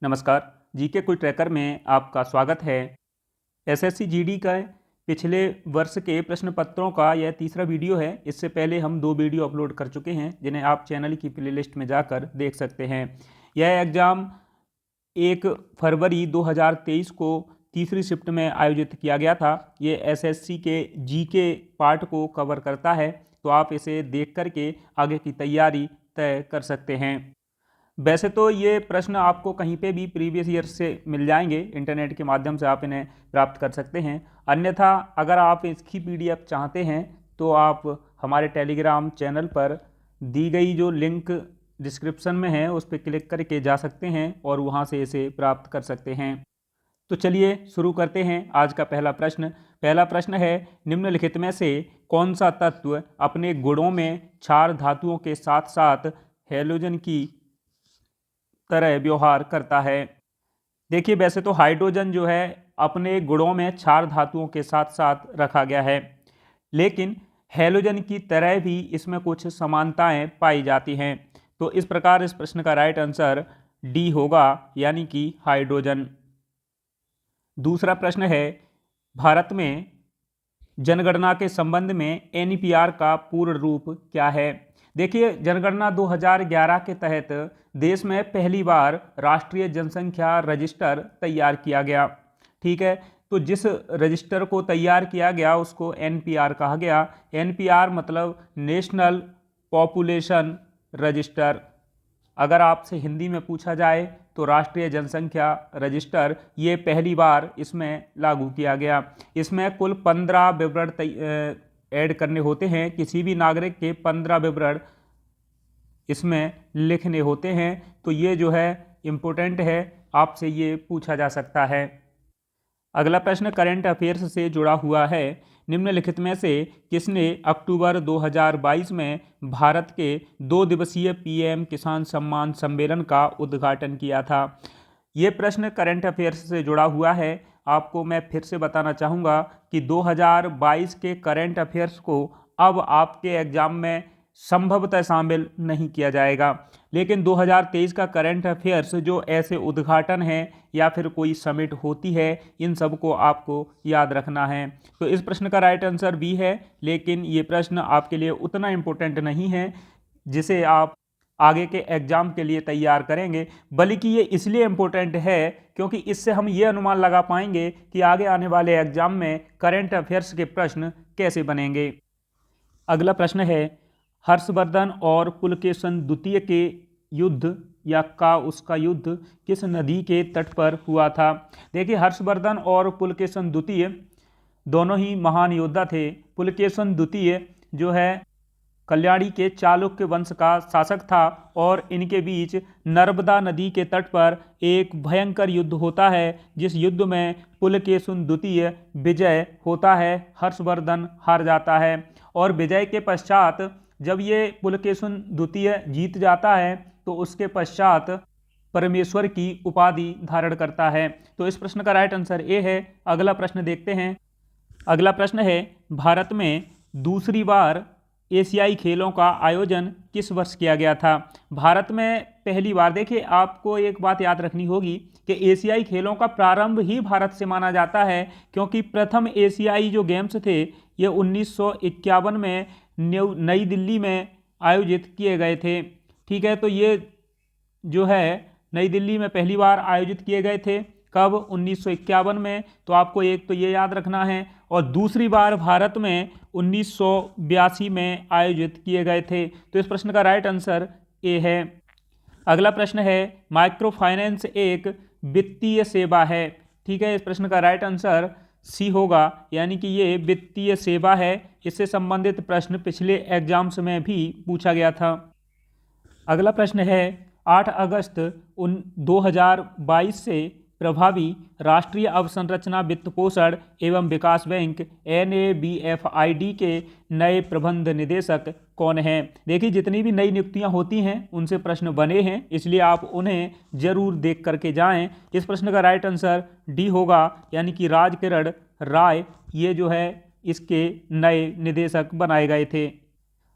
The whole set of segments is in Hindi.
नमस्कार। जीके क्विज ट्रैकर में आपका स्वागत है। एसएससी जीडी का पिछले वर्ष के प्रश्न पत्रों का यह तीसरा वीडियो है। इससे पहले हम 2 वीडियो अपलोड कर चुके हैं जिन्हें आप चैनल की प्लेलिस्ट में जाकर देख सकते हैं। यह एग्ज़ाम 1 फरवरी 2023 को तीसरी शिफ्ट में आयोजित किया गया था। ये एसएससी के जीके पार्ट को कवर करता है, तो आप इसे देख करके आगे की तैयारी तय कर सकते हैं। वैसे तो ये प्रश्न आपको कहीं पे भी प्रीवियस ईयर से मिल जाएंगे, इंटरनेट के माध्यम से आप इन्हें प्राप्त कर सकते हैं। अन्यथा अगर आप इसकी पीडीएफ चाहते हैं तो आप हमारे टेलीग्राम चैनल पर दी गई जो लिंक डिस्क्रिप्शन में है उस पर क्लिक करके जा सकते हैं और वहां से इसे प्राप्त कर सकते हैं। तो चलिए शुरू करते हैं आज का पहला प्रश्न। पहला प्रश्न है, निम्नलिखित में से कौन सा तत्व अपने गुणों में क्षार धातुओं के साथ साथ हैलोजन की तरह व्यवहार करता है। देखिए, वैसे तो हाइड्रोजन जो है अपने गुणों में क्षार धातुओं के साथ साथ रखा गया है, लेकिन हैलोजन की तरह भी इसमें कुछ समानताएं पाई जाती हैं। तो इस प्रकार इस प्रश्न का राइट आंसर डी होगा, यानी कि हाइड्रोजन। दूसरा प्रश्न है, भारत में जनगणना के संबंध में एनपीआर का पूर्ण रूप क्या है। देखिए, जनगणना 2011 के तहत देश में पहली बार राष्ट्रीय जनसंख्या रजिस्टर तैयार किया गया। ठीक है, तो जिस रजिस्टर को तैयार किया गया उसको एनपीआर कहा गया। एनपीआर मतलब नेशनल पॉपुलेशन रजिस्टर। अगर आपसे हिंदी में पूछा जाए तो राष्ट्रीय जनसंख्या रजिस्टर, ये पहली बार इसमें लागू किया गया। इसमें कुल 15 विवरण ऐड करने होते हैं। किसी भी नागरिक के 15 विवरण इसमें लिखने होते हैं। तो ये जो है इम्पोर्टेंट है, आपसे ये पूछा जा सकता है। अगला प्रश्न करंट अफेयर्स से जुड़ा हुआ है। निम्नलिखित में से किसने अक्टूबर 2022 में भारत के 2 दिवसीय पीएम किसान सम्मान सम्मेलन का उद्घाटन किया था। ये प्रश्न करंट अफेयर्स से जुड़ा हुआ है। आपको मैं फिर से बताना चाहूँगा कि 2022 के करंट अफेयर्स को अब आपके एग्जाम में संभवतः शामिल नहीं किया जाएगा, लेकिन 2023 का करंट अफेयर्स जो ऐसे उद्घाटन है या फिर कोई समिट होती है, इन सब को आपको याद रखना है। तो इस प्रश्न का राइट आंसर बी है, लेकिन ये प्रश्न आपके लिए उतना इम्पोर्टेंट नहीं है जिसे आप आगे के एग्जाम के लिए तैयार करेंगे, बल्कि ये इसलिए इम्पोर्टेंट है क्योंकि इससे हम ये अनुमान लगा पाएंगे कि आगे आने वाले एग्जाम में करंट अफेयर्स के प्रश्न कैसे बनेंगे। अगला प्रश्न है, हर्षवर्धन और पुलकेशन द्वितीय के युद्ध या का उसका युद्ध किस नदी के तट पर हुआ था। देखिए, हर्षवर्धन और पुलकेशन द्वितीय दोनों ही महान योद्धा थे। पुलकेशन द्वितीय जो है कल्याणी के चालुक्य वंश का शासक था और इनके बीच नर्मदा नदी के तट पर एक भयंकर युद्ध होता है, जिस युद्ध में पुलकेशन द्वितीय विजय होता है, हर्षवर्धन हार जाता है। और विजय के पश्चात जब ये पुलकेशन द्वितीय जीत जाता है तो उसके पश्चात परमेश्वर की उपाधि धारण करता है। तो इस प्रश्न का राइट आंसर ए है। अगला प्रश्न देखते हैं। अगला प्रश्न है, भारत में दूसरी बार एशियाई खेलों का आयोजन किस वर्ष किया गया था। भारत में पहली बार, देखिए आपको एक बात याद रखनी होगी कि एशियाई खेलों का प्रारंभ ही भारत से माना जाता है, क्योंकि प्रथम एशियाई जो गेम्स थे ये 1951 में नई दिल्ली में आयोजित किए गए थे। ठीक है, तो ये जो है नई दिल्ली में पहली बार आयोजित किए गए थे। कब? 1951 में। तो आपको एक तो ये याद रखना है, और दूसरी बार भारत में 1982 में आयोजित किए गए थे। तो इस प्रश्न का राइट आंसर ए है। अगला प्रश्न है, माइक्रो फाइनेंस एक वित्तीय सेवा है। ठीक है, इस प्रश्न का राइट आंसर सी होगा, यानी कि ये वित्तीय सेवा है। इससे संबंधित प्रश्न पिछले एग्जाम्स में भी पूछा गया था। अगला प्रश्न है, 8 अगस्त 2022 से प्रभावी राष्ट्रीय अवसंरचना वित्त पोषण एवं विकास बैंक NABFID के नए प्रबंध निदेशक कौन हैं। देखिए, जितनी भी नई नियुक्तियां होती हैं उनसे प्रश्न बने हैं, इसलिए आप उन्हें जरूर देख करके जाएं। इस प्रश्न का राइट आंसर डी होगा, यानी कि राजकिरण राय ये जो है इसके नए निदेशक बनाए गए थे।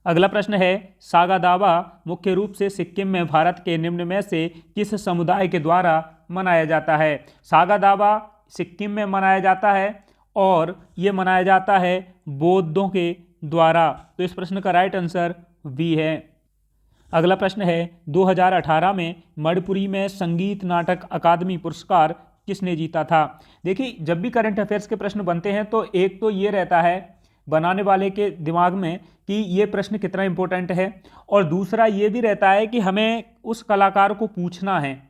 अगला प्रश्न है, सागा दावा मुख्य रूप से सिक्किम में भारत के निम्न में से किस समुदाय के द्वारा मनाया जाता है। सागा दावा सिक्किम में मनाया जाता है और ये मनाया जाता है बौद्धों के द्वारा। तो इस प्रश्न का राइट आंसर बी है। अगला प्रश्न है 2018 में मणिपुरी में संगीत नाटक अकादमी पुरस्कार किसने जीता था। देखिए, जब भी करंट अफेयर्स के प्रश्न बनते हैं तो एक तो ये रहता है बनाने वाले के दिमाग में कि ये प्रश्न कितना इंपॉर्टेंट है, और दूसरा ये भी रहता है कि हमें उस कलाकार को पूछना है।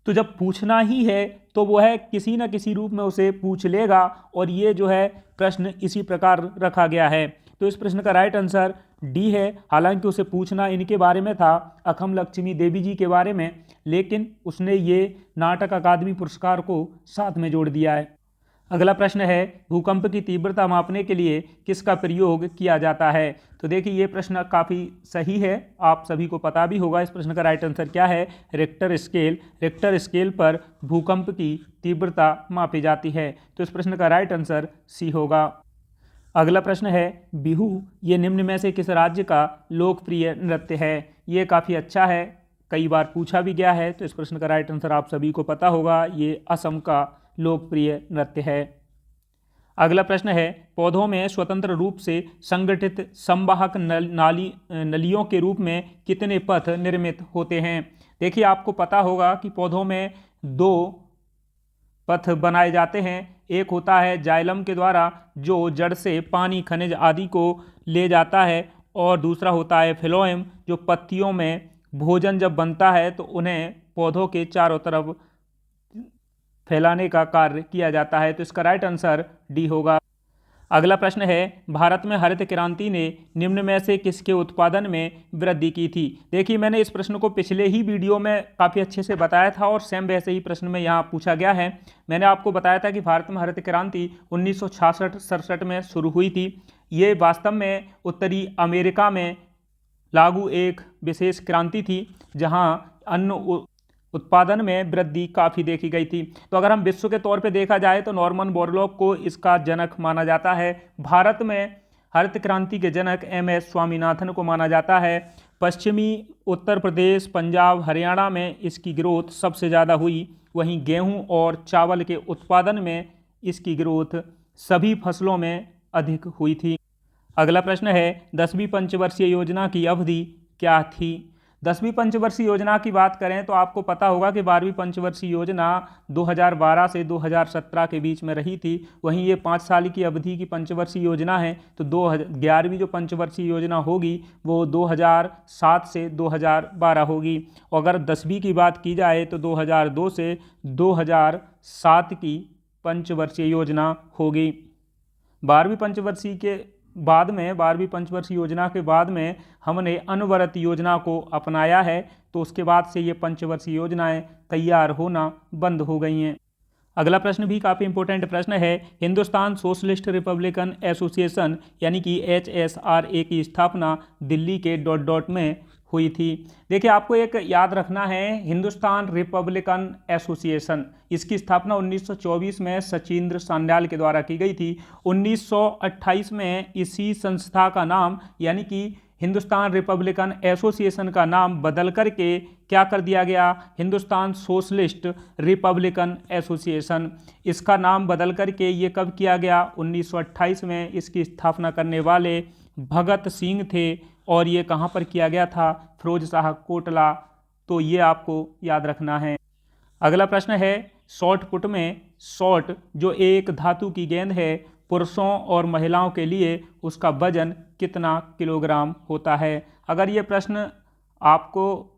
तो जब पूछना ही है तो वो है किसी न किसी रूप में उसे पूछ लेगा, और ये जो है प्रश्न इसी प्रकार रखा गया है। तो इस प्रश्न का राइट आंसर डी है। हालांकि उसे पूछना इनके बारे में था, अखम लक्ष्मी देवी जी के बारे में, लेकिन उसने ये नाटक अकादमी पुरस्कार को साथ में जोड़ दिया है। अगला प्रश्न है भूकंप की तीव्रता मापने के लिए किसका प्रयोग किया जाता है। तो देखिए, ये प्रश्न काफ़ी सही है, आप सभी को पता भी होगा। इस प्रश्न का राइट आंसर क्या है, रिक्टर स्केल। रिक्टर स्केल पर भूकंप की तीव्रता मापी जाती है। तो इस प्रश्न का राइट आंसर सी होगा। अगला प्रश्न है बिहू ये निम्न में से किस राज्य का लोकप्रिय नृत्य है। ये काफ़ी अच्छा है, कई बार पूछा भी गया है। तो इस प्रश्न का राइट आंसर आप सभी को पता होगा, ये असम का लोकप्रिय नृत्य है। अगला प्रश्न है पौधों में स्वतंत्र रूप से संगठित संवाहक नलियों के रूप में कितने पथ निर्मित होते हैं। देखिए, आपको पता होगा कि पौधों में दो पथ बनाए जाते हैं। एक होता है जाइलम के द्वारा जो जड़ से पानी खनिज आदि को ले जाता है, और दूसरा होता है फ्लोएम जो पत्तियों में भोजन जब बनता है तो उन्हें पौधों के चारों तरफ फैलाने का कार्य किया जाता है। तो इसका राइट आंसर डी होगा। अगला प्रश्न है भारत में हरित क्रांति ने निम्न में से किसके उत्पादन में वृद्धि की थी। देखिए, मैंने इस प्रश्न को पिछले ही वीडियो में काफ़ी अच्छे से बताया था, और सेम वैसे ही प्रश्न में यहाँ पूछा गया है। मैंने आपको बताया था कि भारत में हरित क्रांति 1966-67 में शुरू हुई थी। ये वास्तव में उत्तरी अमेरिका में लागू एक विशेष क्रांति थी, जहाँ अन्न उत्पादन में वृद्धि काफ़ी देखी गई थी। तो अगर हम विश्व के तौर पे देखा जाए तो नॉर्मन बोरलॉग को इसका जनक माना जाता है। भारत में हरित क्रांति के जनक MS स्वामीनाथन को माना जाता है। पश्चिमी उत्तर प्रदेश, पंजाब, हरियाणा में इसकी ग्रोथ सबसे ज़्यादा हुई। वहीं गेहूं और चावल के उत्पादन में इसकी ग्रोथ सभी फसलों में अधिक हुई थी। अगला प्रश्न है 10वीं पंचवर्षीय योजना की अवधि क्या थी। 10वीं पंचवर्षीय योजना की बात करें तो आपको पता होगा कि 12वीं पंचवर्षीय योजना 2012 से 2017 के बीच में रही थी। वहीं ये 5 साल की अवधि की पंचवर्षीय योजना है। तो 11वीं जो पंचवर्षीय योजना होगी वो 2007 से 2012 होगी। और अगर 10वीं की बात की जाए तो 2002 से 2007 की पंचवर्षीय योजना होगी। 12वीं पंचवर्षीय के बाद में 12वीं पंचवर्षीय योजना के बाद में हमने अनवरत योजना को अपनाया है। तो उसके बाद से ये पंचवर्षीय योजनाएं तैयार होना बंद हो गई हैं। अगला प्रश्न भी काफ़ी इंपॉर्टेंट प्रश्न है हिंदुस्तान सोशलिस्ट रिपब्लिकन एसोसिएशन यानी कि HSRA की स्थापना दिल्ली के ... में हुई थी। देखिए, आपको एक याद रखना है, हिंदुस्तान रिपब्लिकन एसोसिएशन, इसकी स्थापना 1924 में सचिंद्र सान्याल के द्वारा की गई थी। 1928 में इसी संस्था का नाम यानी कि हिंदुस्तान रिपब्लिकन एसोसिएशन का नाम बदल करके क्या कर दिया गया, हिंदुस्तान सोशलिस्ट रिपब्लिकन एसोसिएशन। इसका नाम बदल करके ये कब किया गया, 1928 में। इसकी स्थापना करने वाले भगत सिंह थे, और ये कहाँ पर किया गया था, फिरोजशाह कोटला। तो ये आपको याद रखना है। अगला प्रश्न है शॉट पुट में शॉट जो एक धातु की गेंद है, पुरुषों और महिलाओं के लिए उसका वजन कितना किलोग्राम होता है। अगर ये प्रश्न आपको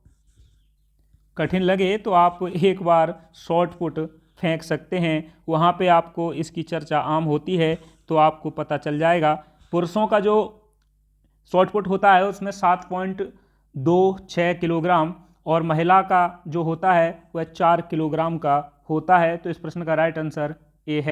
कठिन लगे तो आप एक बार शॉट पुट फेंक सकते हैं, वहाँ पे आपको इसकी चर्चा आम होती है, तो आपको पता चल जाएगा। पुरुषों का जो शॉट पुट होता है उसमें 7.26 किलोग्राम, और महिला का जो होता है वह 4 किलोग्राम का होता है। तो इस प्रश्न का राइट आंसर ए है।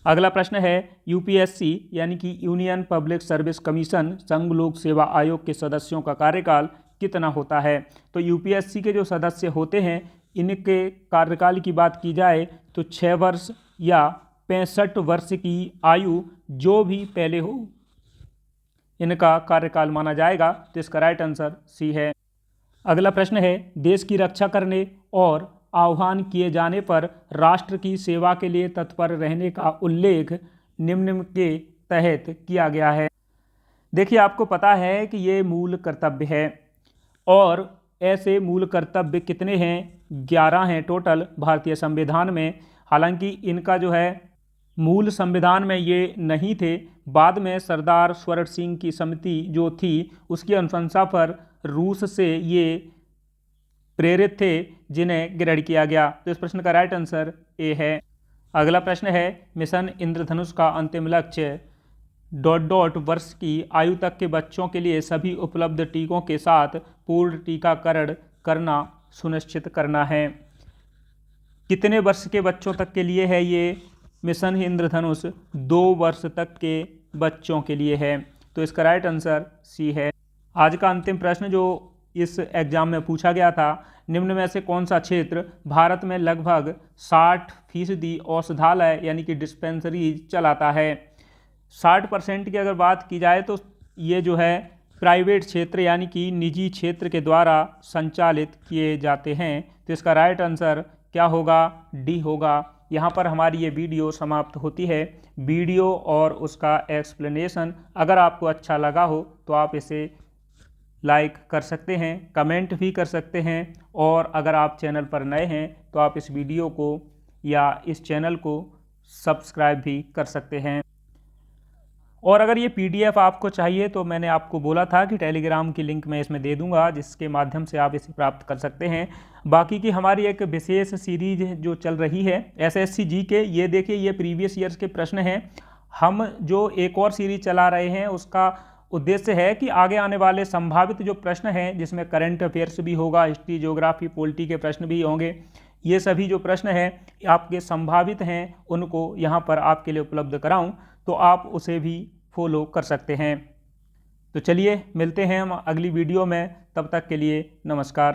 अगला प्रश्न है UPSC यानी कि यूनियन पब्लिक सर्विस कमीशन संघ लोक सेवा आयोग के सदस्यों का कार्यकाल कितना होता है। तो UPSC के जो सदस्य होते हैं इनके कार्यकाल की बात की जाए तो 6 वर्ष या 65 वर्ष की आयु जो भी पहले हो इनका कार्यकाल माना जाएगा। तो इसका राइट आंसर सी है। अगला प्रश्न है देश की रक्षा करने और आह्वान किए जाने पर राष्ट्र की सेवा के लिए तत्पर रहने का उल्लेख निम्न के तहत किया गया है। देखिए, आपको पता है कि ये मूल कर्तव्य है और ऐसे मूल कर्तव्य कितने हैं? 11 हैं टोटल भारतीय संविधान में। हालांकि इनका जो है मूल संविधान में ये नहीं थे। बाद में सरदार स्वर्ण सिंह की समिति जो थी उसकी अनुशंसा पर रूस से ये प्रेरित थे, जिन्हें ग्रहण किया गया। तो इस प्रश्न का राइट आंसर ए है। अगला प्रश्न है, मिशन इंद्रधनुष का अंतिम लक्ष्य ... वर्ष की आयु तक के बच्चों के लिए सभी उपलब्ध टीकों के साथ पूर्ण टीकाकरण करना सुनिश्चित करना है। कितने वर्ष के बच्चों तक के लिए है ये मिशन इंद्रधनुष? 2 वर्ष तक के बच्चों के लिए है। तो इसका राइट आंसर सी है। आज का अंतिम प्रश्न जो इस एग्जाम में पूछा गया था, निम्न में से कौन सा क्षेत्र भारत में लगभग 60% औषधालय यानी कि डिस्पेंसरीज चलाता है? 60% की अगर बात की जाए तो ये जो है प्राइवेट क्षेत्र यानी कि निजी क्षेत्र के द्वारा संचालित किए जाते हैं। तो इसका राइट आंसर क्या होगा? डी होगा। यहाँ पर हमारी ये वीडियो समाप्त होती है। वीडियो और उसका एक्सप्लेनेशन अगर आपको अच्छा लगा हो तो आप इसे लाइक कर सकते हैं, कमेंट भी कर सकते हैं, और अगर आप चैनल पर नए हैं तो आप इस वीडियो को या इस चैनल को सब्सक्राइब भी कर सकते हैं। और अगर ये PDF आपको चाहिए तो मैंने आपको बोला था कि टेलीग्राम की लिंक मैं इसमें दे दूंगा, जिसके माध्यम से आप इसे प्राप्त कर सकते हैं। बाकी की हमारी एक विशेष सीरीज जो चल रही है SSC GK, ये देखिए ये प्रीवियस ईयर्स के प्रश्न हैं। हम जो एक और सीरीज चला रहे हैं उसका उद्देश्य है कि आगे आने वाले संभावित जो प्रश्न हैं, जिसमें करंट अफेयर्स भी होगा, हिस्ट्री, ज्योग्राफी, पॉलिटी के प्रश्न भी होंगे, ये सभी जो प्रश्न हैं आपके संभावित हैं, उनको यहाँ पर आपके लिए उपलब्ध कराऊं तो आप उसे भी फॉलो कर सकते हैं। तो चलिए मिलते हैं हम अगली वीडियो में, तब तक के लिए नमस्कार।